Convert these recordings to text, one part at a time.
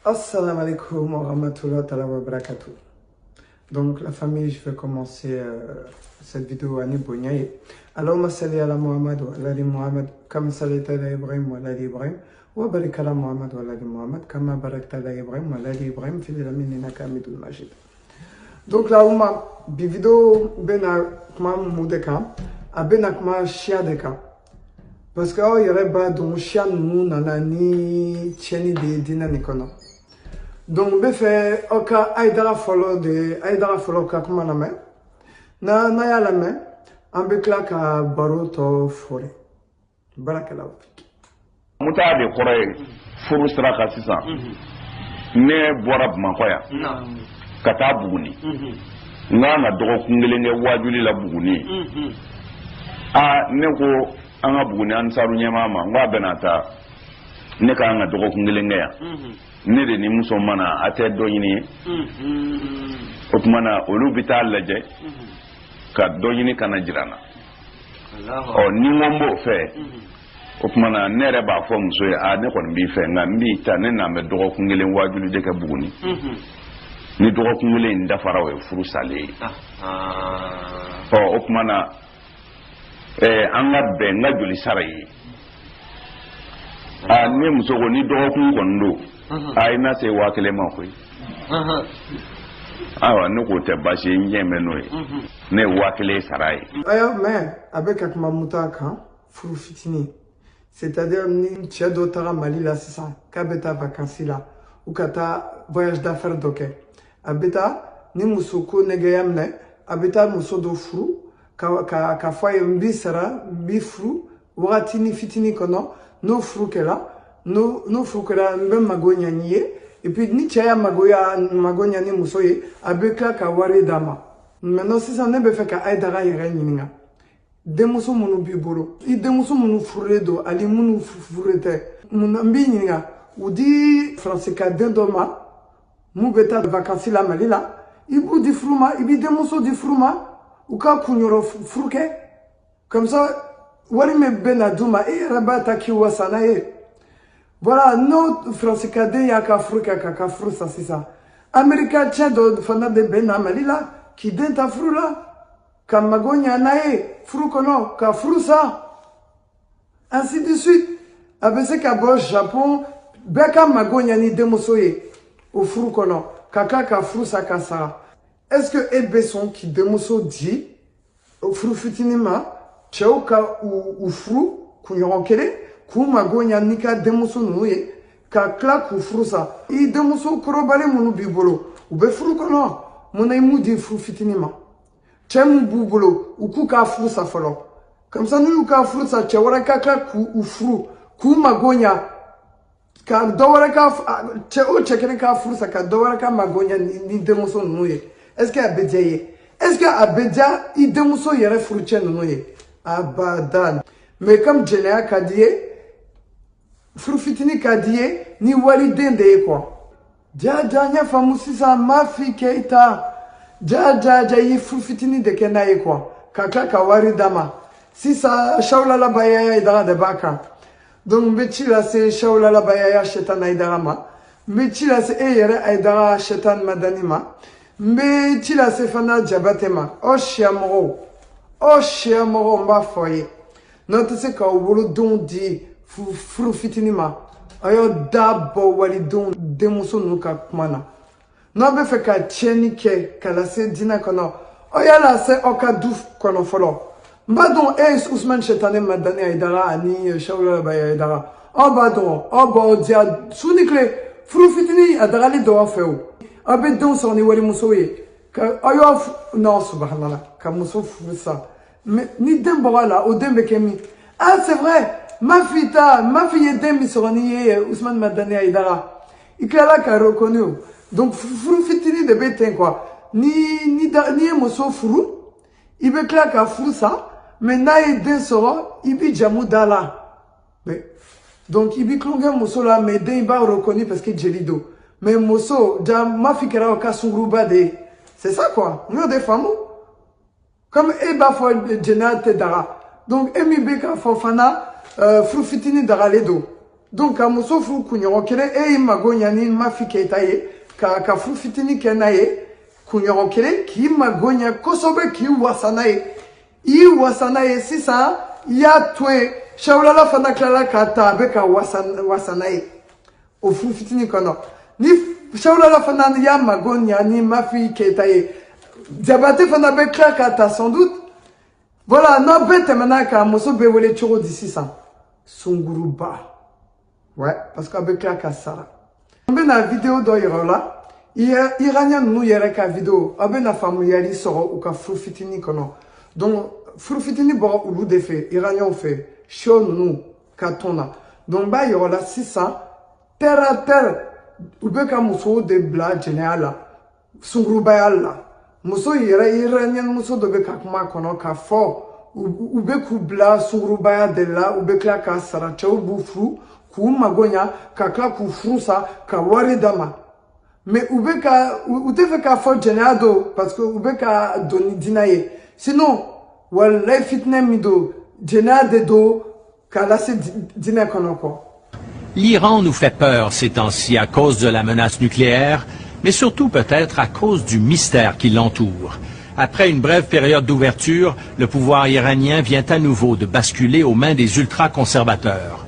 Assalamu alaikum wa rahmatullahi wa barakatuh. Donc la famille, je vais commencer cette vidéo à Nibonyaye. Allahumma salli ala Muhammad wa ala ali Muhammad kama sallaita ala Ibrahim wa ala ali Ibrahim wa barik ala Muhammad wa ala ali Muhammad kama barakta ala Ibrahim wa ala ali Ibrahim fil alamin innaka hamidul majid. Donc là bi vidéo bena kuma mudeka abena kuma shia deka. Parce que il y aurait pas donc shia nous nanani cheni de dina nikono. Donc be fait oka aidara follow ka kuma na me na ya la me ambe ka baro to fore barakala muta de kore furu sira ka sisan ne bora Bamakɔ yan ka taa Buguni n'a na dɔgɔkun kelen kɛ wajuli la Buguni ne ko an ka Buguni Ansaru ɲɛmaa ma n ko a bɛna taa ne ka an ka dɔgɔkun kelen kɛ yan ne de ni muso mana a tɛ dɔ ɲini ye o tuma na olu bɛ taa lajɛ ka dɔ ɲini kana jira n na ni n ko n b'o fɛ o tuma na ne yɛrɛ b'a fɔ muso ye ne kɔni b'i fɛ nka n b'i ta ne n'an bɛ dɔgɔkun kelen wajuli de kɛ Buguni ni dɔgɔkun kelen in dafara o ye furu salen ye o tuma na an ka bɛn n ka joli sara ye ne muso ko ni dɔgɔkun kɔni don i na se 1000 ma koyi awa ne ko tɛ basi ye n ɲɛ mɛ n'o ye ne ye 1000 sara ye mais avec ka kuma muta kan furu fitini c'est-à-dire ni cɛ dɔ taga Mali la sisan k'a bɛ taa vacances la ou ka taa voyage d'affaires dɔ kɛ a bɛ taa ni muso ko nɛgɛya minɛ a bɛ taa muso dɔ furu ka fɔ a ye n b'i sara n b'i furu wagati ni fitini kɔnɔ n'o furu kɛra n'o furu kɛra n bɛ mago ɲa n'i ye et puis ni cɛ y'a mago ɲa ni muso ye a bɛ tila ka wari d'a ma maintenant sisan ne bɛ fɛ ka Aidara yɛrɛ ɲininka denmuso minnu b'i bolo i denmuso minnu furulen don ani minnu furulen tɛ n b'i ɲininka u di Faransika den dɔ ma mun bɛ taa vacances la Mali la i b'u di furu ma i b'i denmuso di furu ma u ka kunyɔrɔ furu kɛ comme ça wari min bɛ na d'u ma e yɛrɛ b'a ta k'i wasa n'a ye voilà n'o Faransika den y'a ka furu kɛ k'a ka furu sa sisan Amerika cɛ dɔ fana de bɛ na Mali la k'i den ta furu la ka mago ɲa n'a ye furu kɔnɔ ka furu sa ainsi de suite a bɛ se ka bɔ Japon bɛɛ ka mago ɲa ni denmuso ye o furu kɔnɔ ka tila ka furu sa ka sara est-ce que e bɛ sɔn k'i denmuso di furu fitinin ma cɛw ka u furu kunɲɔgɔn kelen k'u mago ɲa n'i ka denmuso ninnu ye ka tila k'u furu sa i denmuso kɔrɔbalen minnu b'i bolo u bɛ furu kɔnɔ mun na i m'u di furu fitinin ma cɛ min b'u bolo u k'u ka furu sa fɔlɔ comme ça n'u y'u ka furu sa cɛ wɛrɛ ka tila k'u furu k'u mago ɲa ka dɔ wɛrɛ ka o cɛ kelen ka furu sa ka dɔ wɛrɛ ka mago ɲa ni denmuso ninnu ye est-ce que a bɛ diya i ye est-ce que a bɛ diya i denmuso yɛrɛ furucɛ ninnu ye abadan mais comme jɛnɛya ka di ye furu fitini ka di ye ni waliden de ye quoi jaja n y'a faamu sisan Mafi Keita jaja i ye furu fitini de kɛ n'a ye quoi ka tila ka wari d'a ma sisan Shawula Baya Aidara de b'a kan donc n bɛ ci lase Shawula Baya Shetan Aidara ma n bɛ ci lase e yɛrɛ Aidara Shetan Madani ma n bɛ ci lase fana Jabate ma o siya mɔgɔw n b'a fɔ ye n'aw tɛ se k'aw wolodenw di furu fitini ma a y'aw da bɔ walidenw denmuso ninnu ka kuma na n'aw bɛ fɛ ka tiɲɛni kɛ ka lase diinɛ kɔnɔ aw y'a lase aw ka du kɔnɔ fɔlɔ n b'a dɔn e ye Usman Shetane Madani Aidara ani Shawula Baya Aidara aw b'a dɔn aw b'aw diya su ni tile furu fitini a dagalen dɔ aw fɛ o aw bɛ denw sɔrɔ ni walimuso ye ka aw y'aw non subhanallah ka muso furu sa ni den bɔra la o den bɛ kɛ min c'est vrai Mafi ye den min sɔrɔ ni ye Usman Madani Aidara i tilala ka reconnu donc furu fitini de bɛ ten quoi ni ye muso furu i bɛ tila ka furu sa mais n'a ye den sɔrɔ i bɛ jamu da la donc i bɛ tulonkɛ muso la mais den i b'a reconnu parce que jeli don mais muso Mafi kɛra o ka sunguruba de ye c'est ça quoi n y'o de faamu comme e b'a fɔ jɛnɛya tɛ daga donc e min bɛ k'a fɔ fana furu fitini dagalen don Donc ka muso furu kunɲɔgɔn kelen e y'i mago ɲa ni ma fi Keita ye ka furu fitini kɛ n'a ye kunɲɔgɔn kelen k'i mago ɲa kosɛbɛ k'i wasa n'a ye i y'i wasa n'a ye sisan i y'a to yen Sawulala fana tilala k'a ta a bɛ ka wasa n'a ye o furu fitini kɔnɔ ni Sawulala fana y'a mago ɲa ni ma fi Keita ye Diabaté fana bɛ tila k'a ta sans doute voilà n'aw bɛɛ tɛmɛna kan muso bɛ wele cogo di sisan sunguruba ouais parce que a bɛ tila ka sara an bɛna vidéo dɔ yira o la Iranien ninnu yɛrɛ ka vidéo a bɛna faamuyali sɔrɔ u ka furu fitini kɔnɔ donc furu fitini bɔra olu de fɛ Iranienw fɛ show ninnu ka tɔn na donc n b'a yira o la sisan terre à terre u bɛ ka musow de bila jɛnɛya la sungurubaya la muso yɛrɛ Iranien muso dɔ bɛ ka kuma kɔnɔ k'a fɔ u bɛ k'u bila sungurubaya de la u bɛ tila ka sara cɛw b'u furu k'u mago ɲa ka tila k'u furu sa ka wari d'a ma mais u tɛ fɛ k'a fɔ jɛnɛya don parce que u bɛ ka don ni diinɛ ye sinon walayi fitinɛ min don jɛnɛya de don k'a lase diinɛ kɔnɔ kɔ. L'Iran nous fait peur ces temps-ci à cause de la menace nucléaire, mais surtout peut-être à cause du mystère qui l'entoure. Après une brève période d'ouverture, le pouvoir iranien vient à nouveau de basculer aux mains des ultra-conservateurs.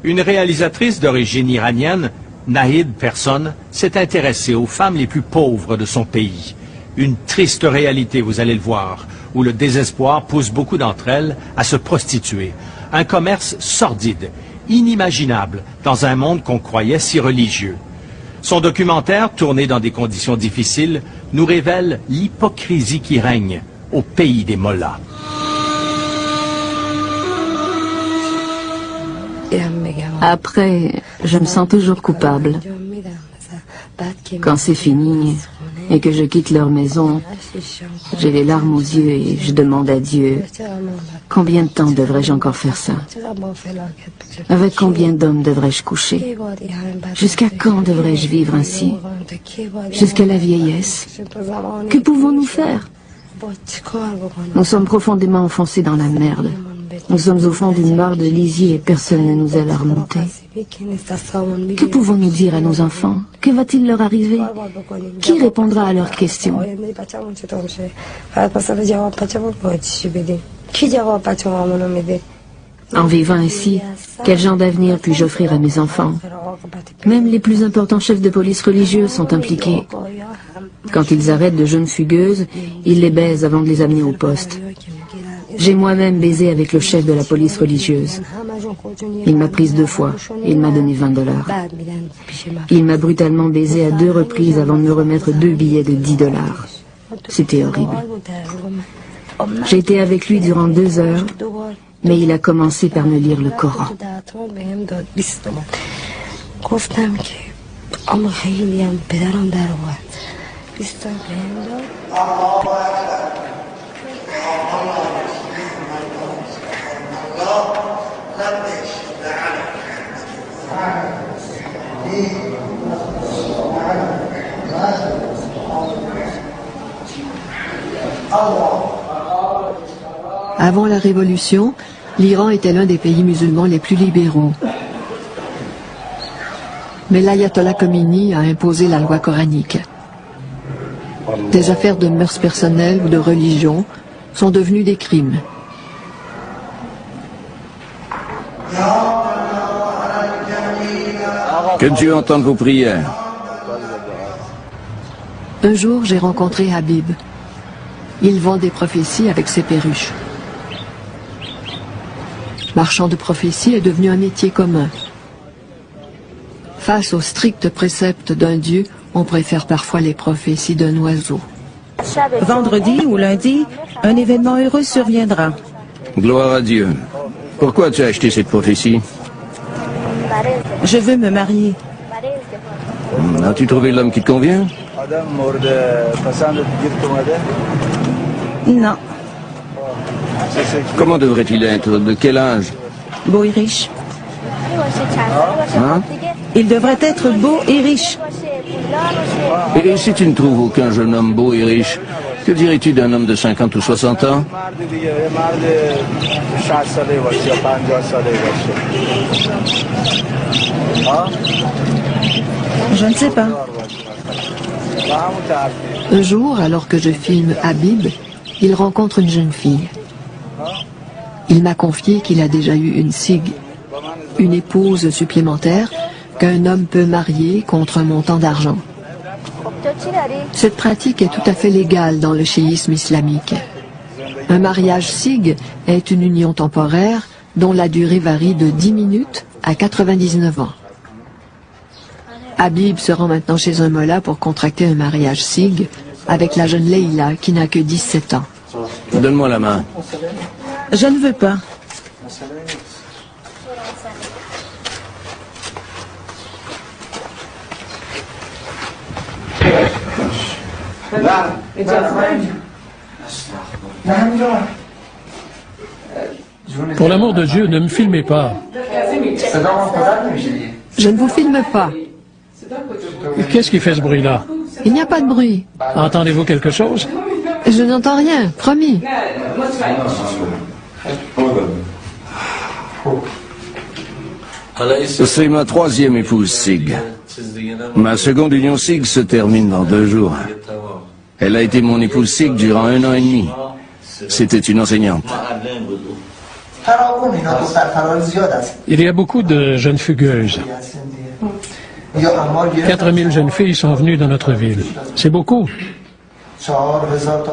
Une réalisatrice d'origine iranienne, Nahid Persson, s'est intéressée aux femmes les plus pauvres de son pays. Une triste réalité, vous allez le voir, où le désespoir pousse beaucoup d'entre elles à se prostituer. Un commerce sordide, inimaginable, dans un monde qu'on croyait si religieux. Son documentaire, tourné dans des conditions difficiles, nous révèle l'hypocrisie qui règne au pays des mollahs. Après, je me sens toujours coupable. Quand c'est fini et que je quitte leur maison, j'ai les larmes aux yeux et je demande à Dieu, combien de temps devrais-je encore faire ça? Avec combien d'hommes devrais-je coucher? Jusqu'à quand devrais-je vivre ainsi? Jusqu'à la vieillesse? Que pouvons-nous faire? Nous sommes profondément enfoncés dans la merde. Nous sommes au fond d'une mare de lisier et personne ne nous aide à remonter. Que pouvons-nous dire à nos enfants? Que va-t-il leur arriver? Qui répondra à leurs questions? En vivant ainsi, quel genre d'avenir puis-je offrir à mes enfants? Même les plus importants chefs de police religieux sont impliqués. Quand ils arrêtent de jeunes fugueuses, ils les baisent avant de les amener au poste. J'ai moi-même baisé avec le chef de la police religieuse. Il m'a prise 2 fois et il m'a donné $20. Il m'a brutalement baisé à 2 reprises avant de me remettre 2 billets de $10. C'était horrible. J'ai été avec lui durant 2 heures, mais il a commencé par me lire le Coran. Avant la Révolution, l'Iran était l'un des pays musulmans les plus libéraux. Mais l'ayatollah Khomeini a imposé la loi coranique. Des affaires de mœurs personnelles ou de religion sont devenues des crimes. Que Dieu entende vos prières. Un jour, j'ai rencontré Habib. Il vend des prophéties avec ses perruches. Marchand de prophéties est devenu un métier commun. Face aux stricts préceptes d'un Dieu, on préfère parfois les prophéties d'un oiseau. Vendredi ou lundi, un événement heureux surviendra. Gloire à Dieu. Pourquoi tu as acheté cette prophétie? Je veux me marier. As-tu trouvé l'homme qui te convient? Non. Comment devrait-il être? De quel âge? Beau et riche. Hein? Il devrait être beau et riche. Et si tu ne trouves aucun jeune homme beau et riche, que dirais-tu d'un homme de 50 ou 60 ans? Je ne sais pas. Un jour, alors que je filme Habib, il rencontre une jeune fille. Il m'a confié qu'il a déjà eu une sig, une épouse supplémentaire qu'un homme peut marier contre un montant d'argent. Cette pratique est tout à fait légale dans le chiisme islamique. Un mariage sig est une union temporaire dont la durée varie de 10 minutes à 99 ans. Habib se rend maintenant chez un mollah pour contracter un mariage sig avec la jeune Leïla qui n'a que 17 ans. Donne-moi la main. Je ne veux pas. Pour l'amour de Dieu, ne me filmez pas. Je ne vous filme pas. Qu'est-ce qui fait ce bruit-là? Il n'y a pas de bruit. Entendez-vous quelque chose? Je n'entends rien, promis. C'est ma troisième épouse Sig. Ma seconde union Sig se termine dans 2 jours. Elle a été mon épouse Sig durant 1 an et demi. C'était une enseignante. Il y a beaucoup de jeunes fugueuses. 4000 jeunes filles sont venues dans notre ville. C'est beaucoup.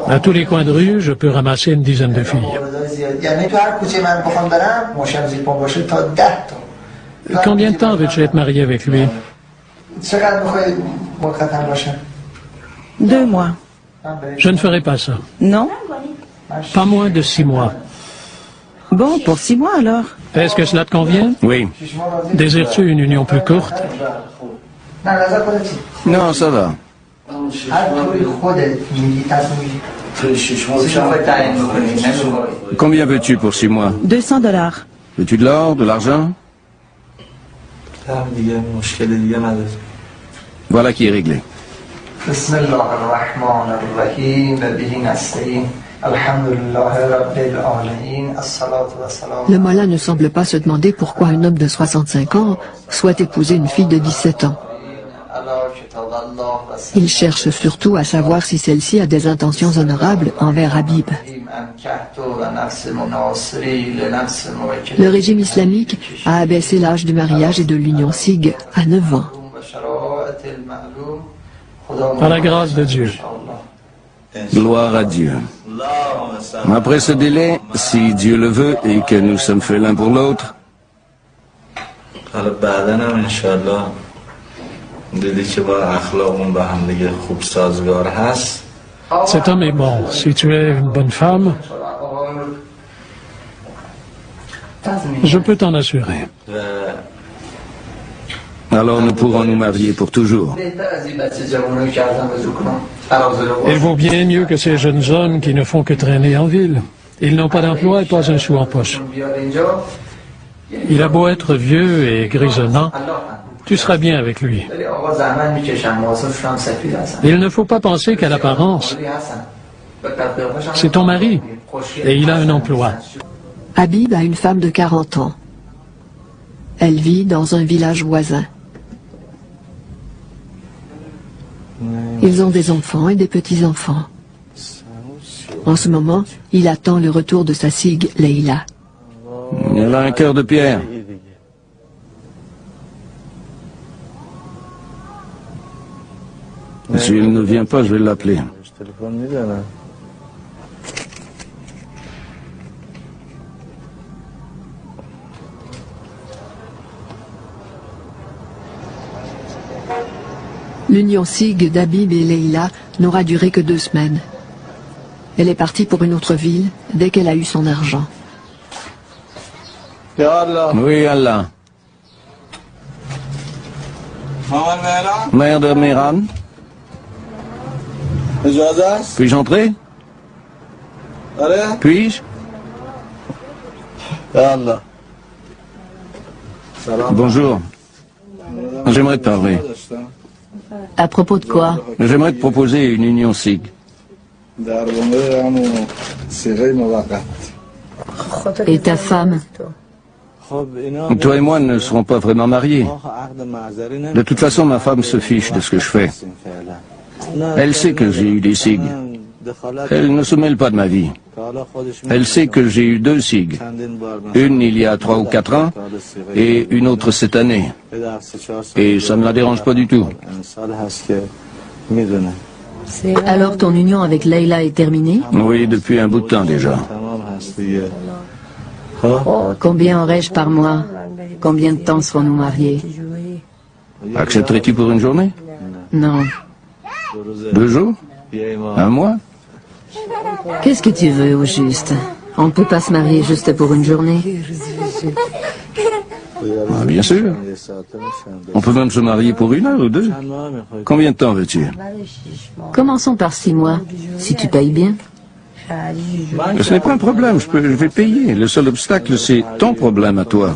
À tous les coins de rue, je peux ramasser une dizaine de filles. Combien de temps veux-tu être marié avec lui? 2 mois. Je ne ferai pas ça. Non? Pas moins de 6 mois. Bon, pour 6 mois alors. Est-ce que cela te convient? Oui. Désires-tu une union plus courte? Non, ça va. Combien veux-tu pour 6 mois? $200. Veux-tu de l'or, de l'argent? Voilà qui est réglé. Le mollah ne semble pas se demander pourquoi un homme de 65 ans souhaite épouser une fille de 17 ans. Il cherche surtout à savoir si celle-ci a des intentions honorables envers Habib. Le régime islamique a abaissé l'âge du mariage et de l'union sig à 9 ans. Par la grâce de Dieu. Gloire à Dieu. Après ce délai, si Dieu le veut et que nous sommes faits l'un pour l'autre, Cet homme est bon. Si tu es une bonne femme, je peux t'en assurer. alors nous pourrons nous marier pour toujours. Il vaut bien mieux que ces jeunes hommes qui ne font que traîner en ville. Ils n'ont pas d'emploi et pas un sou en poche. Il a beau être vieux et grisonnant, tu seras bien avec lui. Il ne faut pas penser qu'à l'apparence. C'est ton mari et il a un emploi. Habib a une femme de 40 ans. Elle vit dans un village voisin. Ils ont des enfants et des petits-enfants. En ce moment, il attend le retour de sa sig, Leïla. Elle a un cœur de pierre. S'il ne vient pas, je vais l'appeler. L'union sig d'Habib et Leïla n'aura duré que 2 semaines. Elle est partie pour une autre ville dès qu'elle a eu son argent. Oui, Allah. Mère de Mehran, puis-je entrer? Puis-je? Bonjour. J'aimerais te parler. À propos de quoi? J'aimerais te proposer une union sig. Et ta femme? Toi et moi ne serons pas vraiment mariés. De toute façon, ma femme se fiche de ce que je fais. Elle sait que j'ai eu des SIG. Elle ne se mêle pas de ma vie. Elle sait que j'ai eu 2 SIG. Une il y a 3 ou 4 ans et une autre cette année. Et ça ne la dérange pas du tout. Alors ton union avec Leila est terminée? Oui, depuis un bout de temps déjà. Combien aurais-je par mois? Combien de temps serons-nous mariés? Accepterais-tu pour une journée? Non. 2 jours? 1 mois? Qu'est-ce que tu veux au juste? On ne peut pas se marier juste pour une journée. Ah, bien sûr. On peut même se marier pour 1 heure ou 2. Combien de temps veux-tu? Commençons par 6 mois, si tu payes bien. Ce n'est pas un problème, je vais payer. Le seul obstacle, c'est ton problème à toi.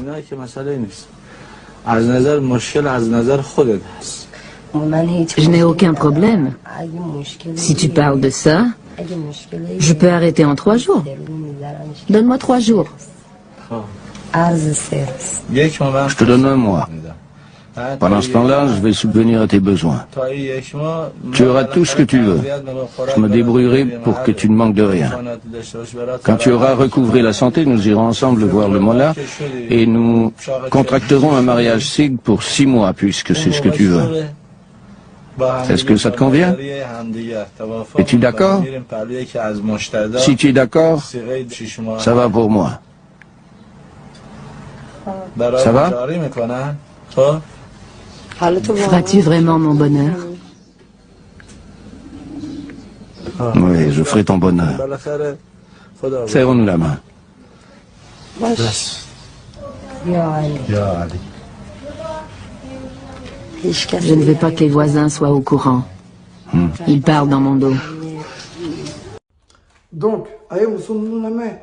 Je n'ai aucun problème. Si tu parles de ça, je peux arrêter en 3 jours. Donne-moi 3 jours. Je te donne 1 mois. Pendant ce temps-là, je vais subvenir à tes besoins. Tu auras tout ce que tu veux. Je me débrouillerai pour que tu ne manques de rien. Quand tu auras recouvré la santé, nous irons ensemble voir le Mollah et nous contracterons un mariage SIG pour 6 mois, puisque c'est ce que tu veux. Est-ce que ça te convient? Es-tu d'accord? Si tu es d'accord, ça va pour moi. Ça va? Feras-tu vraiment mon bonheur? Oui, je ferai ton bonheur. Serrons-nous la main. Je ne veux pas que les voisins soient au courant. Ils parlent dans mon dos. Donc, aye musulmane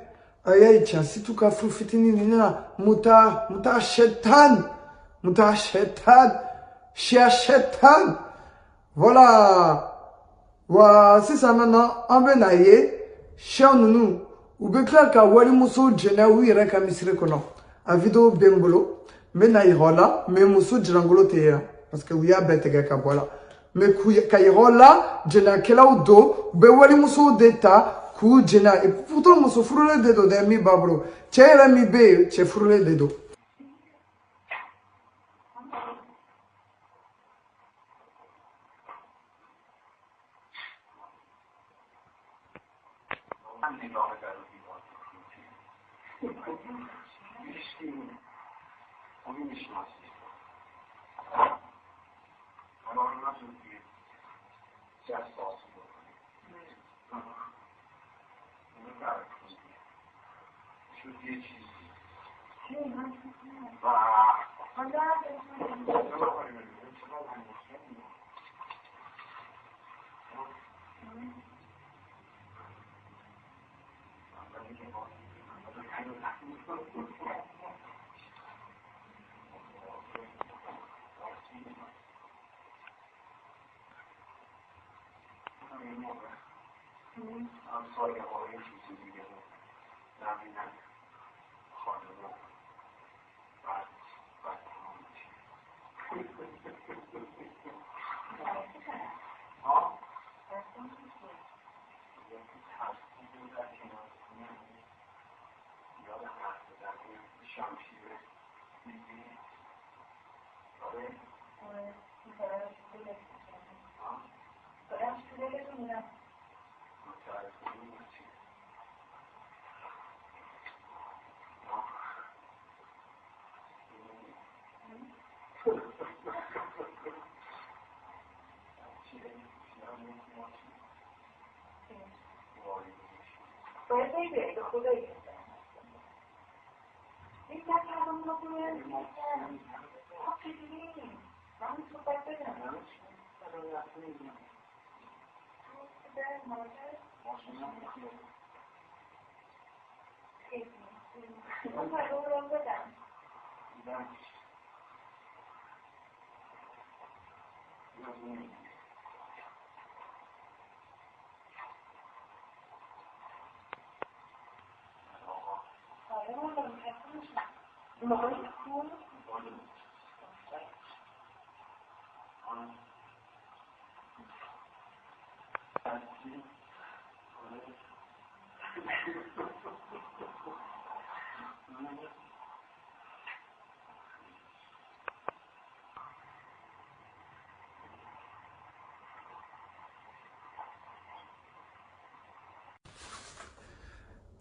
aye cha situ ka fitini nina muta shaitan shia shaitan. Voilà. Wa c'est ça maintenant en benaye shia nunu ubekla ka wali muso jena wi yere ka misire kono a video bembolo mena irola me muso jirangolo teya parce que wiya betega ka voilà me ku ka irola jena kela do be wali muso deta ku jena et pourtant muso frule dedo de mi babro chera mi be che frule dedo.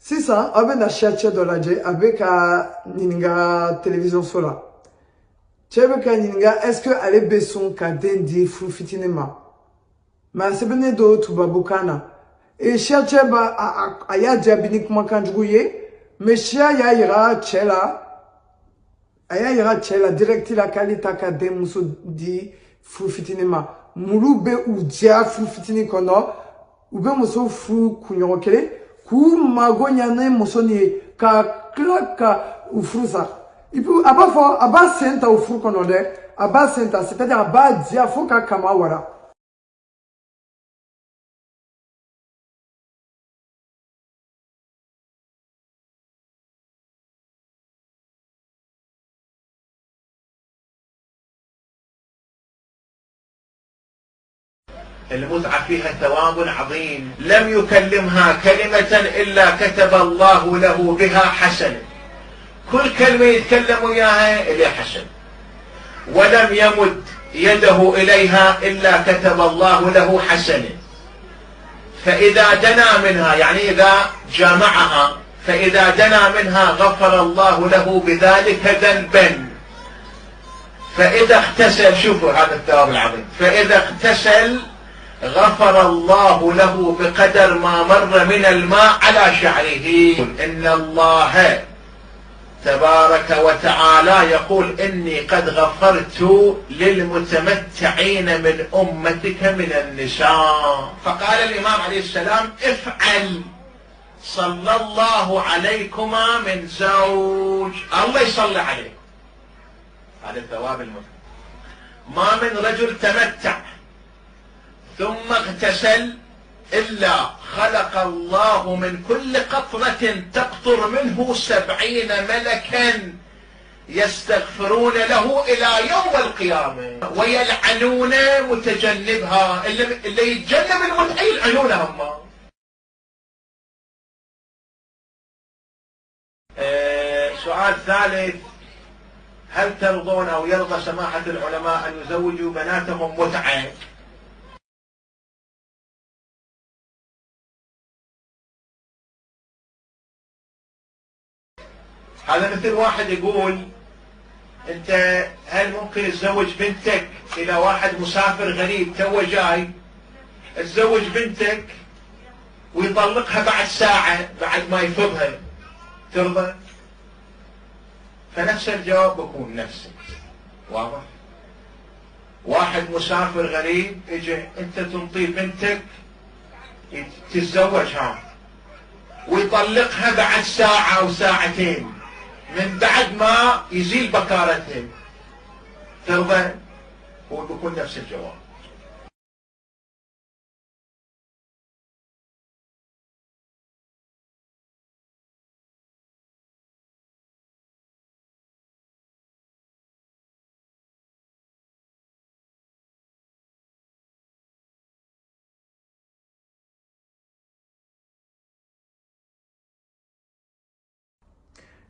Sisan aw bɛna siya cɛ dɔ lajɛ a bɛ ka ɲininka télévision so la cɛ bɛ ka ɲininka est-ce que ale bɛ sɔn ka den di furu fitinin ma mais a sɛbɛnnen don tubabukan na siya cɛ ba a y'a jaabi ni kumakan jugu ye mais siya y'a yira cɛ la a y'a yira cɛ la direct la k'ale ta ka den muso di furu fitinin ma mulu bɛ u diya furu fitinin kɔnɔ u bɛ muso furu kunɲɔgɔn kelen k'u mago ɲa ni muso nin ye ka tila ka u furu sa et puis a b'a fɔ a b'a sen ta o furu kɔnɔ dɛ a b'a sen ta c'est-à-dire a b'a diya fo ka kama wara المتعة فيها ثواب عظيم لم يكلمها كلمة إلا كتب الله له بها حسنة كل كلمة يتكلم إياها إليها حسن ولم يمد يده إليها إلا كتب الله له حسنة فإذا دنا منها يعني إذا جامعها فإذا دنا منها غفر الله له بذلك ذنبا فإذا اغتسل شوفوا هذا الثواب العظيم فإذا اغتسل غفر الله له بقدر ما مر من الماء على شعره إن الله تبارك وتعالى يقول إني قد غفرت للمتمتعين من أمتك من النساء فقال الإمام عليه السلام افعل صلى الله عليكما من زوج الله يصلي عليكم هذا الثواب المتعة ما من رجل تمتع ثم اغتسل إلا خلق الله من كل قطرة تقطر منه 70 ملكا يستغفرون له إلى يوم القيامة ويلعنون متجنبها اللي يتجنب المتعة يلعنونهم سؤال ثالث هل ترضون أو يرضى سماحة العلماء أن يزوجوا بناتهم متعة هذا مثل واحد يقول انت هل ممكن تزوج بنتك الى واحد مسافر غريب تو جاي تزوج بنتك ويطلقها بعد ساعة بعد ما يفضها ترضى فنفس الجواب بكون نفسك واضح واحد مسافر غريب اجى انت تنطي بنتك تتزوجها ويطلقها بعد ساعة او ساعتين من بعد ما يزيل بكارتهم ترضى هو بيكون نفس الجواب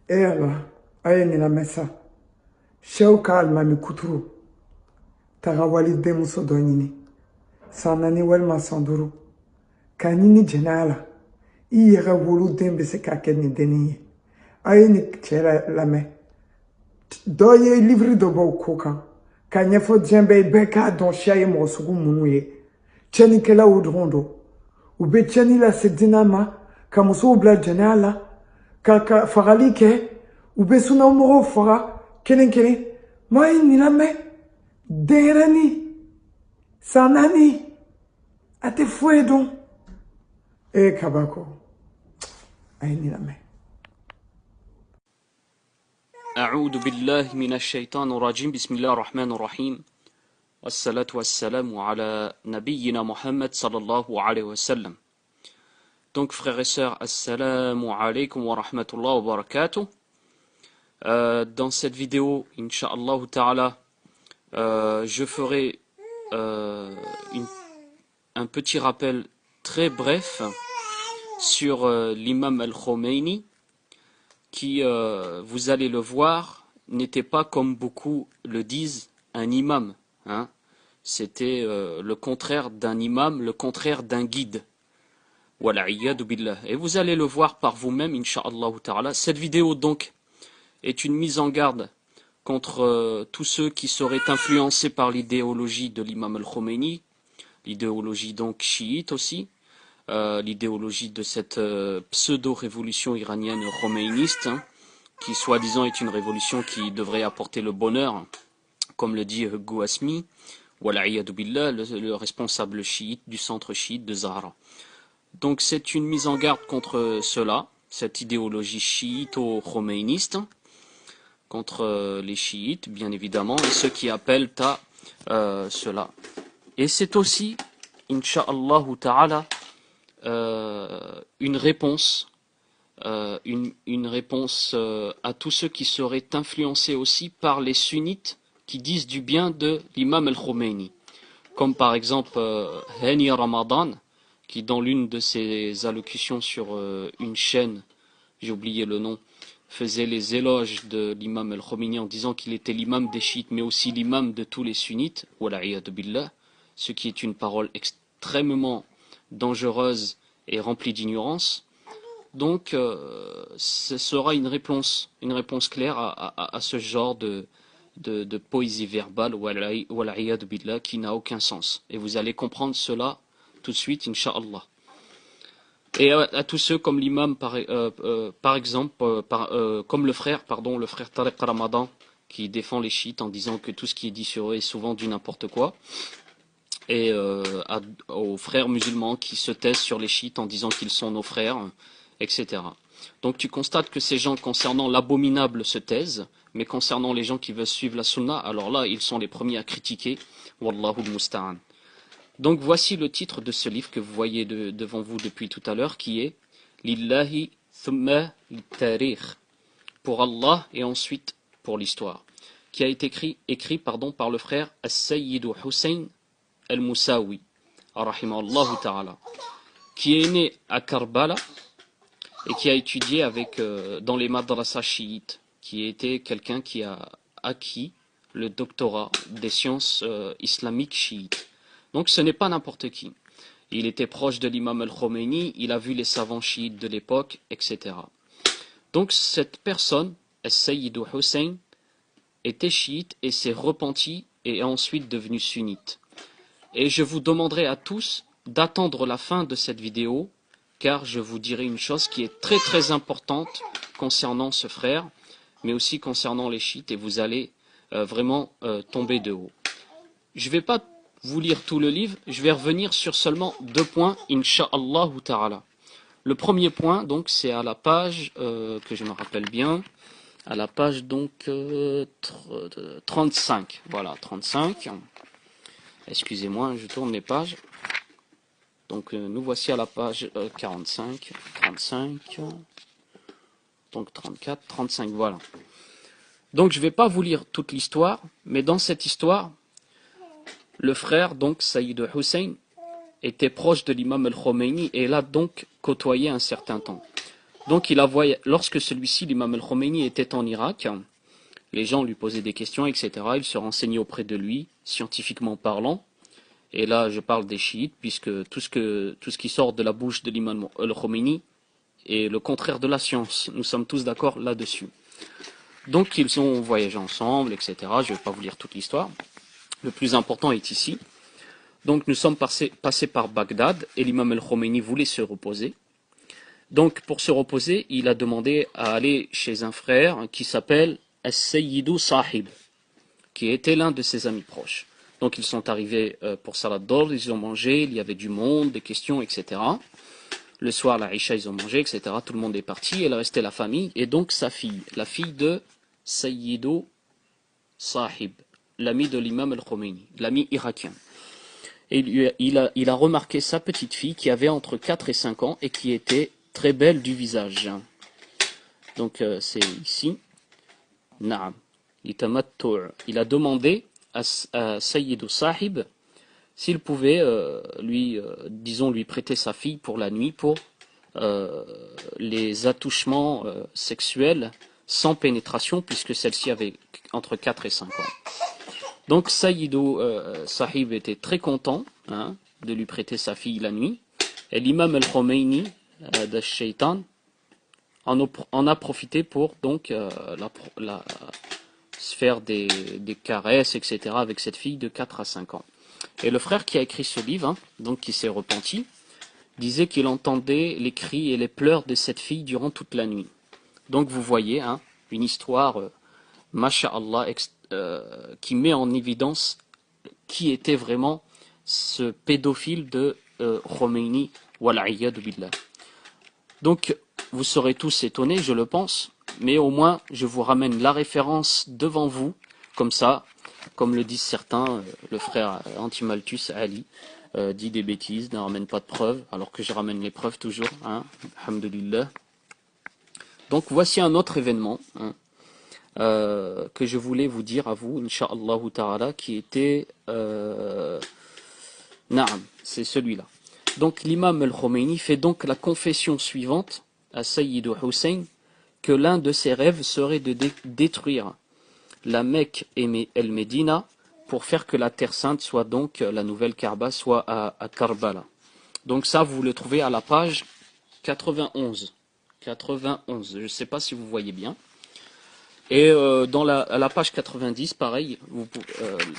Et alors, aye ni la mesa. Sheuka almami kuturu. Tarawali demuso donini. Sanani welma sanduru. Kanini jenala. Iyera wulu dembe se kakeni deniye. Aye ni kchera lame. Doye livri dobo kokan. Kanyefo djembe beka don shaye mosugu munuye. Cheni kela udrondo. Ube cheni la sedinama. Kamuso ubla jenala. Kaka farali ke ube suna umoro fara kelen mai ni lame derani sanani ate fuedon e kabako ay ni lame أعوذ بالله من الشيطان الرجيم بسم الله الرحمن الرحيم والصلاة والسلام على نبينا محمد صلى الله عليه وسلم. Donc frères et sœurs, assalamu alaikum wa rahmatullah wa barakatuh. Dans cette vidéo, Inch'Allah Ta'ala, je ferai un petit rappel très bref sur l'imam al-Khomeini, qui, vous allez le voir, n'était pas, comme beaucoup le disent, un imam. Hein. C'était le contraire d'un imam, le contraire d'un guide. Wala'iyadu billah. Et vous allez le voir par vous-même, Inch'Allah Ta'ala. Cette vidéo, donc, est une mise en garde contre tous ceux qui seraient influencés par l'idéologie de l'imam al-Khomeini, l'idéologie donc chiite aussi, l'idéologie de cette pseudo-révolution iranienne khoméiniste, hein, qui soi-disant est une révolution qui devrait apporter le bonheur, comme le dit Gouasmi, wala'iyadu billah, le responsable chiite du centre chiite de Zahra. Donc c'est une mise en garde contre cela, cette idéologie chiito-khoméiniste, contre les chiites, bien évidemment, et ceux qui appellent à cela. Et c'est aussi, Inch'Allah Ta'ala, une réponse, une réponse à tous ceux qui seraient influencés aussi par les sunnites qui disent du bien de l'imam al-Khomeini. Comme par exemple Hani Ramadan, qui dans l'une de ses allocutions sur une chaîne, j'ai oublié le nom, faisait les éloges de l'imam al-Khomeini en disant qu'il était l'imam des chiites, mais aussi l'imam de tous les sunnites, wala'iyadu billah, ce qui est une parole extrêmement dangereuse et remplie d'ignorance. Donc, ce sera une réponse claire à ce genre de poésie verbale, wala'iyadu billah, qui n'a aucun sens. Et vous allez comprendre cela tout de suite, Inch'Allah. Et à tous ceux comme l'imam, par exemple, comme le frère Tariq Ramadan, qui défend les chiites en disant que tout ce qui est dit sur eux est souvent du n'importe quoi, et aux frères musulmans qui se taisent sur les chiites en disant qu'ils sont nos frères, etc. Donc tu constates que ces gens, concernant l'abominable, se taisent, mais concernant les gens qui veulent suivre la sunna, alors là, ils sont les premiers à critiquer. Wallahu al-musta'an. Donc voici le titre de ce livre que vous voyez devant vous depuis tout à l'heure, qui est Lillahi thumma littarikh, pour Allah et ensuite pour l'histoire, qui a été écrit par le frère As-Sayyid Hussein al-Moussaoui, rahimahullah ta'ala, qui est né à Karbala et qui a étudié dans les madrasas chiites, qui était quelqu'un qui a acquis le doctorat des sciences islamiques chiites. Donc ce n'est pas n'importe qui. Il était proche de l'imam al-Khomeini, il a vu les savants chiites de l'époque, etc. Donc cette personne, As-Sayyid Hussein, était chiite et s'est repenti et est ensuite devenu sunnite. Et je vous demanderai à tous d'attendre la fin de cette vidéo, car je vous dirai une chose qui est très très importante concernant ce frère, mais aussi concernant les chiites, et vous allez vraiment tomber de haut. Je ne vais pas vous lire tout le livre, je vais revenir sur seulement 2 points, Inch'Allah Ta'ala. Le premier point, donc, c'est à la page, que je me rappelle bien, à la page, donc, 35. Voilà, 35. Excusez-moi, je tourne les pages. Donc, nous voici à la page 45, 35, donc 34, 35, voilà. Donc, je ne vais pas vous lire toute l'histoire, mais dans cette histoire, le frère, donc, Sayyid Hussein, était proche de l'imam al-Khomeini et l'a donc côtoyé un certain temps. Donc, lorsque celui-ci, l'imam al-Khomeini, était en Irak, les gens lui posaient des questions, etc. Il se renseignait auprès de lui, scientifiquement parlant. Et là, je parle des chiites, puisque tout ce qui sort de la bouche de l'imam al-Khomeini est le contraire de la science. Nous sommes tous d'accord là-dessus. Donc, ils ont voyagé ensemble, etc. Je ne vais pas vous lire toute l'histoire. Le plus important est ici. Donc nous sommes passés par Bagdad et l'imam al-Khomeini voulait se reposer. Donc pour se reposer, il a demandé à aller chez un frère qui s'appelle As-Sayyidu Sahib, qui était l'un de ses amis proches. Donc ils sont arrivés pour Salat d'Or, ils ont mangé, il y avait du monde, des questions, etc. Le soir, la Isha, ils ont mangé, etc. Tout le monde est parti, il restait la famille et donc sa fille, la fille de Sayyidu Sahib, l'ami de l'imam al-Khomeini, l'ami irakien. Et il a remarqué sa petite fille qui avait entre 4 et 5 ans et qui était très belle du visage. Donc c'est ici. Naam. Il a demandé à Sayyid Sahib s'il pouvait lui prêter sa fille pour la nuit pour les attouchements sexuels sans pénétration, puisque celle-ci avait entre 4 et 5 ans. Donc Sayyidou Sahib était très content de lui prêter sa fille la nuit, et l'imam al-Khomeini de Shaitan en a profité pour donc se faire des caresses, etc. avec cette fille de 4 à 5 ans. Et le frère qui a écrit ce livre, donc qui s'est repenti, disait qu'il entendait les cris et les pleurs de cette fille durant toute la nuit. Donc vous voyez, une histoire, masha'Allah, qui met en évidence qui était vraiment ce pédophile de Khomeini, wal'iyadu billah. Donc vous serez tous étonnés, je le pense, mais au moins je vous ramène la référence devant vous, comme ça, comme le disent certains, le frère Antimaltus Ali dit des bêtises, ne ramène pas de preuves, alors que je ramène les preuves toujours, alhamdulillah. Donc voici un autre événement que je voulais vous dire à vous, Inch'Allah ta'ala, qui était Naam, c'est celui-là. Donc l'imam al-Khomeini fait donc la confession suivante à Sayyid Hussein que l'un de ses rêves serait de détruire la Mecque et El Médina pour faire que la Terre Sainte soit donc, la nouvelle Kaaba soit à Karbala. Donc ça, vous le trouvez à la page 91. 91, je ne sais pas si vous voyez bien. Et à la page 90, pareil,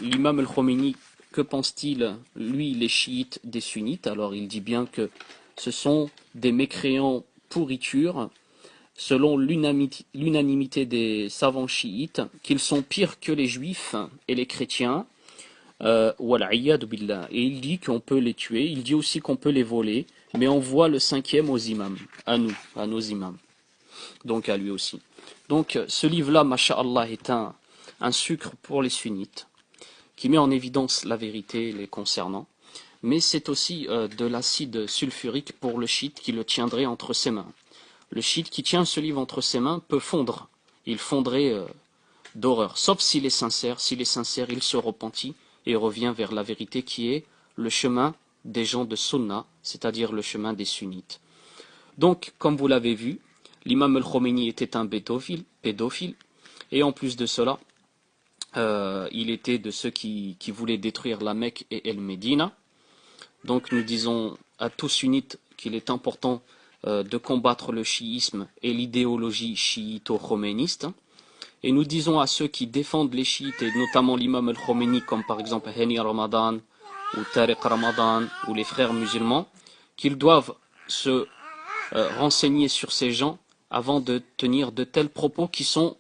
l'imam al-Khomeini, que pense-t-il, lui, les chiites des sunnites? Alors il dit bien que ce sont des mécréants pourritures, selon l'unanimité des savants chiites, qu'ils sont pires que les juifs et les chrétiens, wal'iyadu billah. Et il dit qu'on peut les tuer, il dit aussi qu'on peut les voler, mais on voit le cinquième aux imams, à nos imams, donc à lui aussi. Donc ce livre-là, masha'Allah, est un sucre pour les sunnites, qui met en évidence la vérité les concernant, mais c'est aussi de l'acide sulfurique pour le chiite qui le tiendrait entre ses mains. Le chiite qui tient ce livre entre ses mains peut fondre, il fondrait d'horreur, sauf s'il est sincère. S'il est sincère, il se repentit et revient vers la vérité qui est le chemin des gens de Sunna, c'est-à-dire le chemin des sunnites. Donc, comme vous l'avez vu, l'imam al-Khomeini était un pédophile, et en plus de cela, il était de ceux qui voulaient détruire la Mecque et El Médina. Donc nous disons à tous sunnites qu'il est important de combattre le chiisme et l'idéologie chiito-khoméniste. Et nous disons à ceux qui défendent les chiites, et notamment l'imam al-Khomeini, comme par exemple Hani Ramadan, ou Tariq Ramadan, ou les frères musulmans, qu'ils doivent se renseigner sur ces gens avant de tenir de tels propos qui sont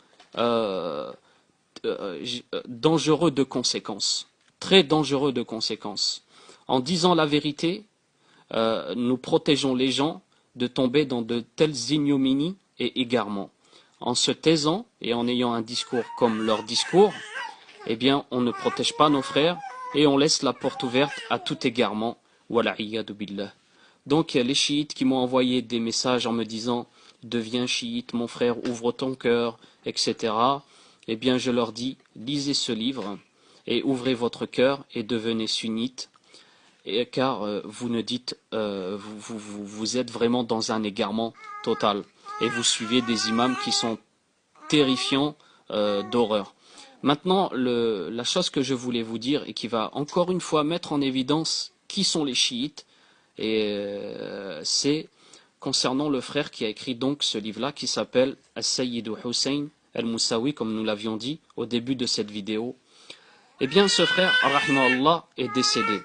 dangereux de conséquences, très dangereux de conséquences. En disant la vérité, nous protégeons les gens de tomber dans de telles ignominies et égarements. En se taisant et en ayant un discours comme leur discours, eh bien, on ne protège pas nos frères et on laisse la porte ouverte à tout égarement. Wala'iyadu billah. Donc, les chiites qui m'ont envoyé des messages en me disant « Deviens chiite, mon frère, ouvre ton cœur, etc. » Eh bien, je leur dis « Lisez ce livre et ouvrez votre cœur et devenez sunnite. » Car vous ne dites, vous êtes vraiment dans un égarement total et vous suivez des imams qui sont terrifiants d'horreur. Maintenant, la chose que je voulais vous dire et qui va encore une fois mettre en évidence qui sont les chiites, c'est concernant le frère qui a écrit donc ce livre-là qui s'appelle As-Sayyid Hussein al-Moussawi, comme nous l'avions dit au début de cette vidéo. Eh bien, ce frère, rahimahullah, est décédé.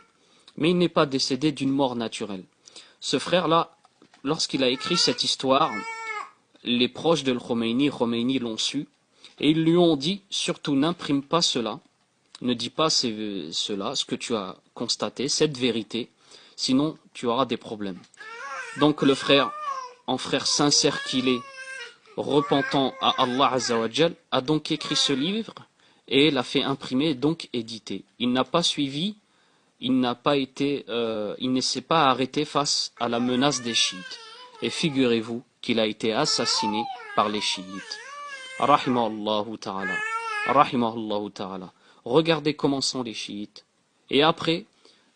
Mais il n'est pas décédé d'une mort naturelle. Ce frère-là, lorsqu'il a écrit cette histoire, les proches de Khomeini l'ont su, et ils lui ont dit, surtout n'imprime pas cela, ne dis pas cela, ce que tu as constaté, cette vérité, sinon tu auras des problèmes. Donc le frère, en frère sincère qu'il est, repentant à Allah Azzawajal, a donc écrit ce livre, et l'a fait imprimer et donc éditer. Il n'a pas suivi, il ne s'est pas arrêté face à la menace des chiites. Et figurez-vous qu'il a été assassiné par les chiites. rahimahullahu ta'ala, rahimahullahu ta'ala. Regardez comment sont les chiites. Et après,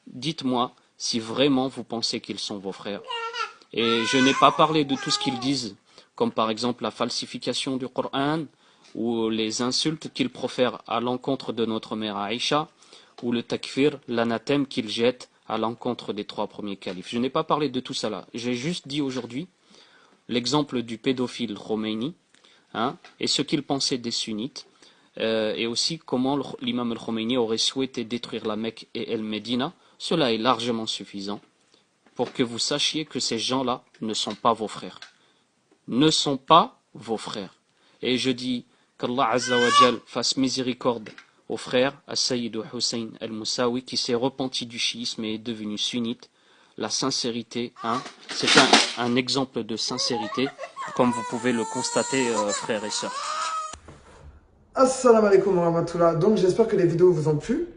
dites-moi si vraiment vous pensez qu'ils sont vos frères. Et je n'ai pas parlé de tout ce qu'ils disent, comme par exemple la falsification du Coran, ou les insultes qu'ils profèrent à l'encontre de notre mère Aïcha, ou le takfir, l'anathème qu'ils jettent à l'encontre des 3 premiers califes. Je n'ai pas parlé de tout cela. J'ai juste dit aujourd'hui l'exemple du pédophile Khomeini, et ce qu'il pensait des sunnites, et aussi comment l'imam al-Khomeini aurait souhaité détruire la Mecque et el-Médina. Cela est largement suffisant pour que vous sachiez que ces gens-là ne sont pas vos frères. Ne sont pas vos frères. Et je dis qu'Allah Azza wa Jal fasse miséricorde au frère As-Sayyid Hussein al-Moussaoui qui s'est repenti du chiisme et est devenu sunnite. La sincérité, c'est un exemple de sincérité, comme vous pouvez le constater, frères et sœurs. Assalamu alaikum wa rahmatullah. Donc j'espère que les vidéos vous ont plu.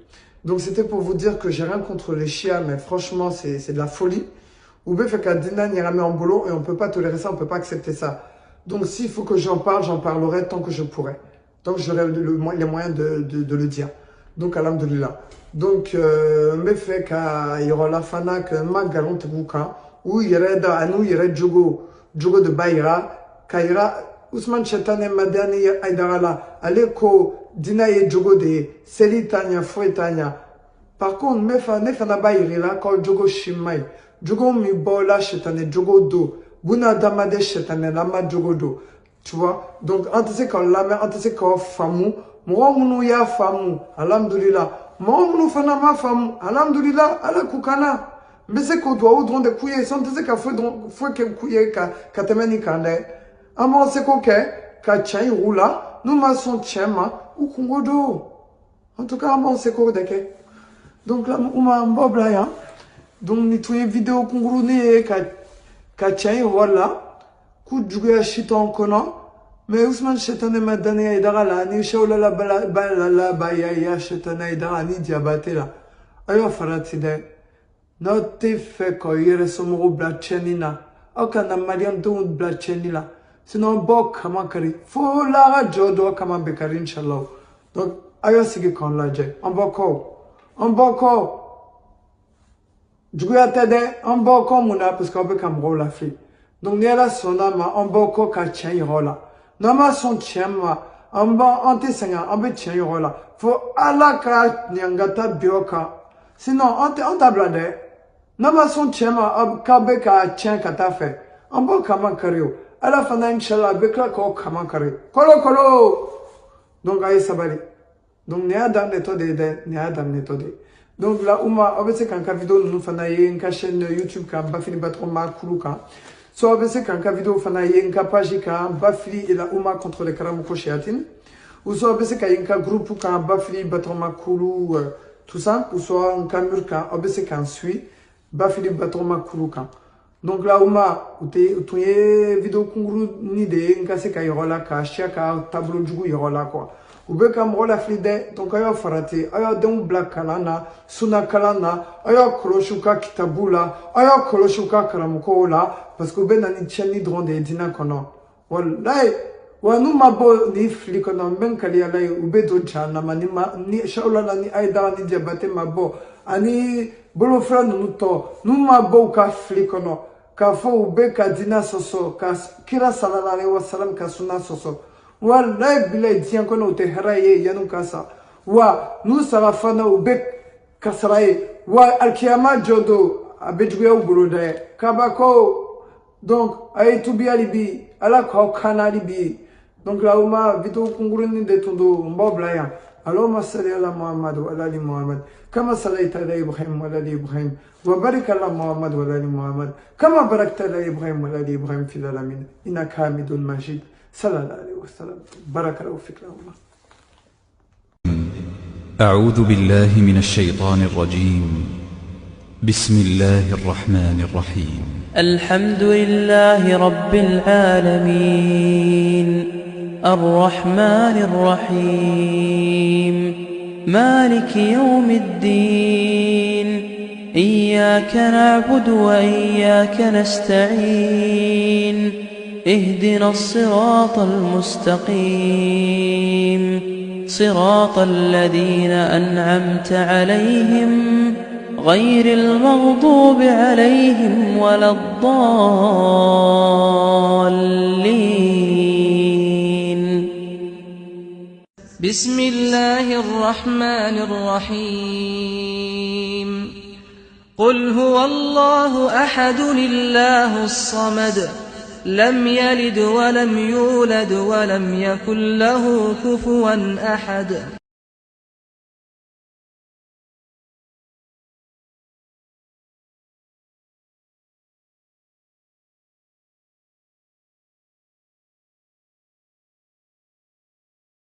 Donc c'était pour vous dire que j'ai rien contre les chiites, mais franchement c'est de la folie. Oubé fait qu'à Dina n'y a en boulot et on peut pas tolérer ça, on peut pas accepter ça. Donc s'il faut que j'en parle, j'en parlerai tant que je pourrai. Donc j'aurai les moyens de le dire. Donc alhamdoulilah. Donc me fait qu'à Yorola Fana que ma galante boucan ou yere da anu yere jogo de Bayra Kaira Ousmane Chetane Madani Aidarala Aleko Dina ye jogo de Selitania Fouetania. Par contre me fa ne fana Bayra quand jogo Shimai jogo mi bola Chetane jogo do Buna Damade Chetane lama jogo do. Tu vois, donc antese quand la mère antese quand famu moi munu ya famu alhamdulillah moi munu fana ma famu alhamdulillah ala kukana mais c'est qu'on doit ou de couiller sans te ka faut que couiller ka temeni kande amo c'est ka chai roula nous ma son chema ou kungodo en tout cas amo c'est quoi deke donc là uma mbobla ya donc ni tuye vidéo kunguru ne ka chai roula coup de jouer à chiton kona mais Ousmane Chetane Madani Aïdara ni shaula la baya ya Chetane Aïdara ni diabate la ayo faratide no te fait ko yere somoro blachenina okana mariam do blachenila sinon bok kama kari fo la jodo kama bekari inshallah donc ayo sigi kon la je en boko jouer à tede en boko muna parce qu'on peut comme la fille. Donc, il y a la sonama, on va encore qu'à rola. Nama son tienma, on va antesenga, on va tien rola. Faut alaka nyangata bioka. Sinon, on tablade. Nama son tienma, kabe ka tien kata fait. On va kama kario. À la fin, inshallah, bekla ko kama kario. Kolo. Donc, aïe sabali. Donc, n'y a dam netode. Donc, là, Ouma, on va se quand vidéo nous fanaye, une chaîne YouTube, quand va finir battre ma koulouka. So abese kanka vidéo fana yenka page ka bafli ila uma contre les karamuko shiatin ou so abese ka yenka groupe ka bafli batroma kulu tout ça ou so un camur ka abese kan suit bafli batroma kulu ka donc là uma utuye vidéo kunguru ni de nka se ka yorola ka shaka tableau jugu yorola quoi ou be kam rola flide donc ayo farati ayo don black kalana suna kalana ayo koloshuka kitabula ayo koloshuka karamuko la parce que ben ani chani dronde dina kono wallahi wanu mabo ni flikono ben kali alai ube do chana mani ni shaula ni aida ni diabate mabo ani bolo frano nuto nu mabo ka flikono ka fo ube ka dina soso ka kira sallallahu alaihi wasallam ka sunna soso wallahi bilay dian kono te haraye yanu kasa wa nu sarafana ube kasraye wa alkiyama jodo abejwe uburude kabako. Donc, aïe tout bien libi, ala kaukana libi. Donc là, Ouma, vidéo kunguruni de tondo, mboblaya. Alors, ma salli ala Muhammad wa ala li Muhammad. Kama sallaita ala Ibrahim wa ala li Ibrahim. Wa barik ala Muhammad wa ala li Muhammad. Kama barakta ala Ibrahim wa ala li Ibrahim fil alamin. Innaka hamidun majid. Sallallahu alayhi wa sallam. Barakallahu fik la Ouma. أعوذ بالله من الشيطان الرجيم بسم الله الرحمن الرحيم الحمد لله رب العالمين الرحمن الرحيم مالك يوم الدين إياك نعبد وإياك نستعين اهدنا الصراط المستقيم صراط الذين أنعمت عليهم غير المغضوب عليهم ولا الضالين. بسم الله الرحمن الرحيم. قل هو الله أحد الله الصمد لم يلد ولم يولد ولم يكن له كفوا أحد.